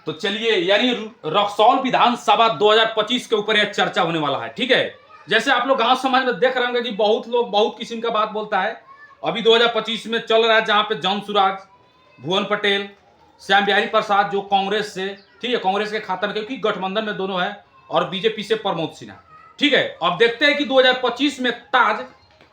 तो चलिए, यानी रक्सौल विधानसभा 2025 के ऊपर यह चर्चा होने वाला है। ठीक है, जैसे आप लोग गांव समाज में देख रहे होंगे कि बहुत लोग बहुत किस्म का बात बोलता है। अभी 2025 में चल रहा है जहां पे जॉन सुराज, भुवन पटेल, श्याम बिहारी प्रसाद जो कांग्रेस से, ठीक है, कांग्रेस के खाता में, क्योंकि गठबंधन में दोनों है, और बीजेपी से प्रमोद सिन्हा। ठीक है, अब देखते हैं कि 2025 में ताज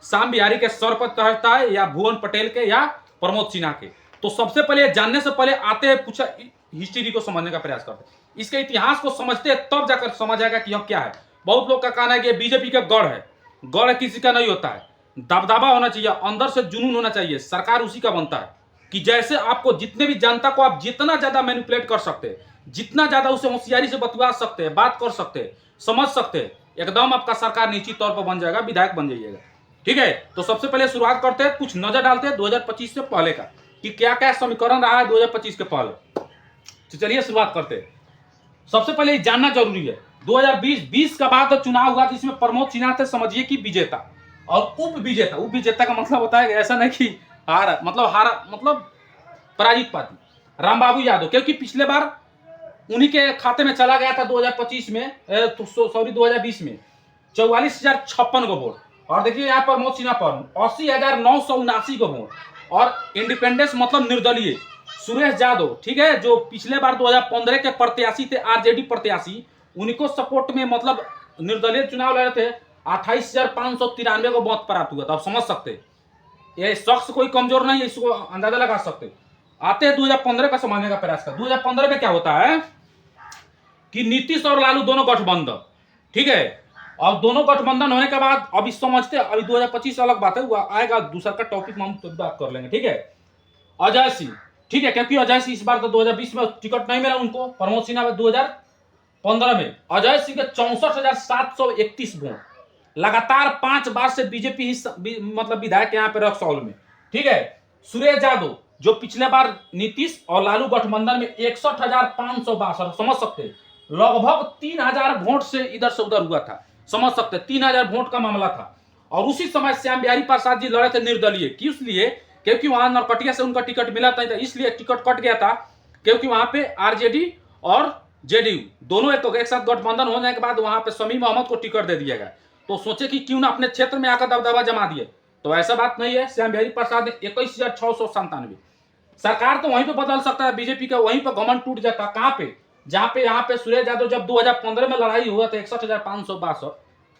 श्याम बिहारी के सर पर चढ़ता है या भुवन पटेल के या प्रमोद सिन्हा के। तो सबसे पहले जानने से पहले आते हैं पूछा हिस्ट्री को समझने का प्रयास करते हैं, इसके इतिहास को समझते हैं, तब जाकर समझ आएगा कि यह क्या है। बहुत लोग का कहना है कि बीजेपी का गढ़ है। गढ़ किसी का नहीं होता है, दबदबा होना चाहिए, अंदर से जुनून होना चाहिए। सरकार उसी का बनता है कि जैसे आपको जितने भी जनता को आप जितना ज्यादा मैनिपुलेट कर सकते हैं, जितना ज्यादा उसे होशियारी से बतवा सकते हैं, बात कर सकते हैं, समझ सकते हैं, एकदम आपका सरकार निश्चित तौर पर बन जाएगा, विधायक बन जाइएगा। ठीक है, तो सबसे पहले शुरुआत करते हैं, कुछ नजर डालते हैं 2025 से पहले का कि क्या क्या समीकरण रहा है 2025 के पहले। तो चलिए शुरुआत करते हैं। सबसे पहले जानना जरूरी है 2020 का बाद चुनाव हुआ जिसमें प्रमोद सिन्हा थे, समझिए कि विजेता और उप विजेता। उप विजेता का मतलब होता है ऐसा नहीं कि हारा मतलब पराजित पार्टी रामबाबू यादव, क्योंकि पिछले बार उन्हीं के खाते में चला गया था 2025 में, सॉरी 2020 में 44,056 को वोट। और देखिए यहाँ पर प्रमोद सिन्हा पर 80,979 को वोट, और इंडिपेंडेंस मतलब निर्दलीय सुरेश यादव, ठीक है, जो पिछले बार 2015 के प्रत्याशी थे, आरजेडी प्रत्याशी, उनको सपोर्ट में मतलब निर्दलीय चुनाव लड़े थे, 28,593 को वोट प्राप्त हुआ था। आप समझ सकते ये शख्स कोई कमजोर नहीं है, इसको अंदाजा लगा सकते। आते हैं 2015 का समझने का प्रयास कर। 2015 में क्या होता है कि नीतीश और लालू दोनों गठबंधन, ठीक है, और दोनों गठबंधन होने के बाद अभी समझते, अभी 2025 अलग बात है, वो आएगा दूसरा का टॉपिक में हम तो बात कर लेंगे। ठीक है, अजय सिंह, ठीक है, क्योंकि अजय सिंह इस बार तो 2020 में टिकट नहीं मिला उनको, प्रमोद सिन्हा 2015 में अजय सिंह के 64,731 वोट, लगातार 5 बार से बीजेपी मतलब विधायक यहाँ पे रक्सौल में। ठीक है, सुरेश यादव जो पिछले बार नीतीश और लालू गठबंधन में 61,562, समझ सकते लगभग 3,000 वोट से इधर से उधर हुआ था, समझ सकते 3,000 वोट का मामला था। और उसी समय श्याम बिहारी प्रसाद जी लड़े थे निर्दलीय, किस लिए, क्योंकि वहां नरकटिया से उनका टिकट मिला था, इसलिए टिकट कट गया था, क्योंकि वहां पे आरजेडी और जेडीयू दोनों एक साथ गठबंधन होने के बाद वहां पे शमीम अहमद को टिकट दे दिया गया। तो सोचे कि क्यों ना अपने क्षेत्र में आकर दबदबा जमा दिए, तो ऐसा बात नहीं है। श्याम बिहारी प्रसाद ने 21,697, सरकार तो वहीं पे बदल सकता है, बीजेपी का वहीं पर घमंड टूट जाता। कहां पे, जहां पे यहाँ पे सुरेश यादव जब 2015 में लड़ाई हुआ था 61,562,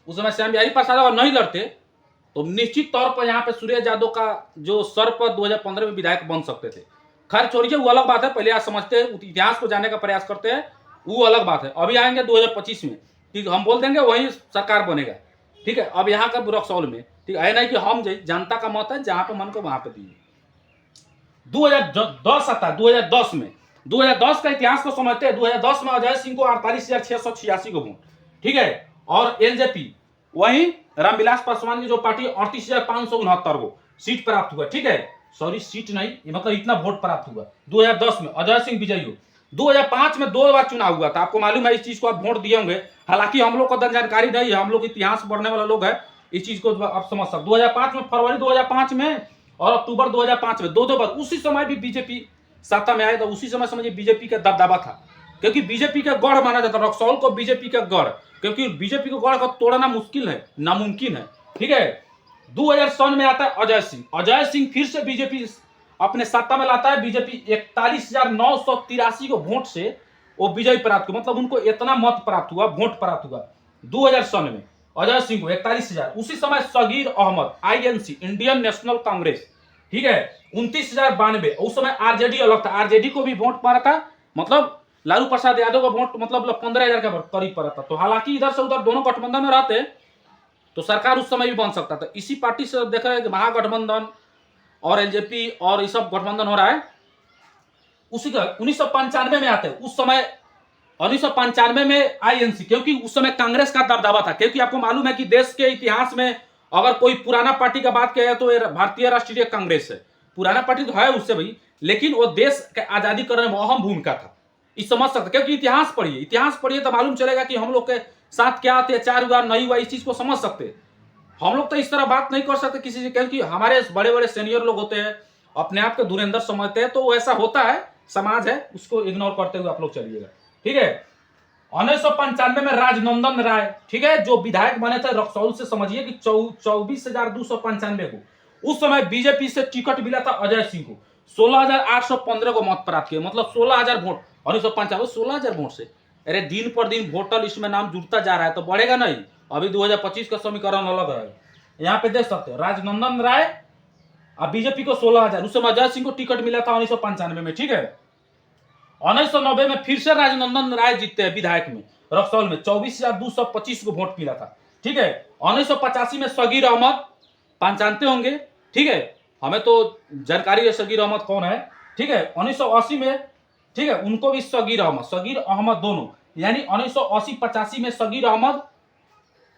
उस समय श्याम बिहारी प्रसाद और नहीं लड़ते तो निश्चित तौर पर यहाँ पे सुरेश यादव का जो सर पर 2015 में विधायक बन सकते थे। खैर छोड़िए, वो अलग बात है, पहले आप समझते हैं, इतिहास को जानने का प्रयास करते हैं, वो अलग बात है। अभी आएंगे 2025 में, ठीक, हम बोल देंगे वही सरकार बनेगा। ठीक है, अब यहाँ का रक्सौल में, ठीक है, नहीं कि हम जनता का मत है, जहां पे मन को वहां पे दीजिए। 2010 आता है, 2010 में, 2010 का इतिहास को समझते हैं। 2010 में अजय सिंह को 48,686 को वोट, ठीक है, और एलजेपी वही रामविलास पासवान की जो पार्टी 38,569 को सीट प्राप्त हुआ। ठीक है, सॉरी सीट नहीं, मतलब इतना वोट प्राप्त हुआ 2010 में, अजय सिंह विजयी हो। 2005 में 2 बार चुनाव हुआ था, आपको मालूम है, इस चीज को आप वोट दिए होंगे, हालांकि हम लोग को जानकारी नहीं है, हम लोग इतिहास पढ़ने वाला लोग है, इस चीज को आप समझ सकते। 2005 में, फरवरी 2005 में और अक्टूबर 2005 में दो बार, उसी समय भी बीजेपी सत्ता में आया था, उसी समय समझिए बीजेपी का दबदबा था, क्योंकि बीजेपी का गढ़ माना जाता है रक्सौल को, बीजेपी का गढ़, क्योंकि बीजेपी को गढ़ को तोड़ना मुश्किल है, नामुमकिन है। ठीक है, 2007 में आता है अजय सिंह। अजय सिंह फिर से बीजेपी अपने सत्ता में लाता है, बीजेपी 41,983 को वोट से वो विजय प्राप्त हुआ, मतलब उनको इतना मत प्राप्त हुआ, वोट प्राप्त हुआ 2007 में अजय सिंह को 41,000। उसी समय Sagir Ahmad, INC, Indian National Congress, ठीक है, 29,092। उस समय आरजेडी अलग था, आरजेडी को भी वोट पड़ा था, मतलब लालू प्रसाद यादव का वोट मतलब 15,000 का करीब पड़ा था। तो हालांकि इधर से उधर दोनों गठबंधन में रहते तो सरकार उस समय भी बन सकता था। इसी पार्टी से देख रहे हैं कि महागठबंधन और एलजेपी और ये सब गठबंधन हो रहा है। उसी का 1995 में आते हैं, उस समय 1995 में आईएनसी, क्योंकि उस समय कांग्रेस का दबदबा था, क्योंकि आपको मालूम है कि देश के इतिहास में अगर कोई पुराना पार्टी का बात किया है तो भारतीय राष्ट्रीय कांग्रेस है। पुराना पार्टी तो है उससे भाई, लेकिन वो देश के आजादी करने में अहम भूमिका था, इस समझ सकते, क्योंकि इतिहास पढ़िए तो मालूम चलेगा कि हम लोग के साथ क्या अत्याचार हुआ नहीं हुआ, इस चीज को समझ सकते। हम लोग तो इस तरह बात नहीं कर सकते किसी से, क्योंकि हमारे बड़े बड़े सीनियर लोग होते हैं, अपने आप को धुरंधर समझते हैं, तो ऐसा होता है समाज है, उसको इग्नोर करते हुए आप लोग चलिएगा, ठीक है। 1995 में राजनंदन राय, ठीक है, जो विधायक बने थे रक्सौल से, समझिए कि 24,295 को, उस समय बीजेपी से टिकट मिला था अजय सिंह को, 16,815 को मत प्राप्त किए, मतलब 16,000 वोट 1995, 16,000 वोट से। अरे दिन पर दिन वोटर लिस्ट में नाम जुड़ता जा रहा है, तो बढ़ेगा नहीं। अभी 2025 का समीकरण अलग है, यहाँ पे देख सकते हो राजनंदन राय, अब बीजेपी को 16,000, उस समय अजय सिंह को टिकट मिला था 1995 में, ठीक है। 1990 में फिर से राजनंदन राय जीतते हैं विधायक में रक्सौल में, 24,225 को वोट मिला था, ठीक है। 1985 में सगीर अहमद, जानते होंगे, ठीक है, हमें तो जानकारी है सगीर अहमद कौन है, ठीक है। 1980 में, ठीक है, उनको भी सगीर अहमद दोनों, यानी 1980-85 में सगीर अहमद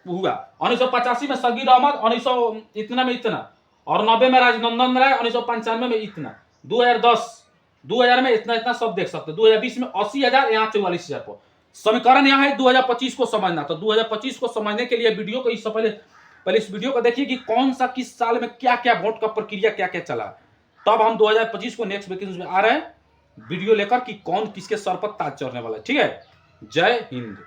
हुआ, 1985 में सगीर अहमद, 1900 इतना में इतना, और 90 में राजनंदन राय, 1995 में इतना, 2010 में इतना सब देख सकते हैं, 2020 में 80,000, यहाँ 44,000 को। समीकरण यहाँ है 2025 को समझना, तो 2025 को समझने के लिए वीडियो को इससे पहले इस वीडियो को देखिए कि कौन सा किस साल में क्या क्या वोट का प्रक्रिया क्या क्या चला, तब हम 2025 को नेक्स्ट वैकेंसी में आ रहे हैं वीडियो लेकर कि कौन किसके सर पर ताज चढ़ने वाला है, ठीक है। जय हिंद।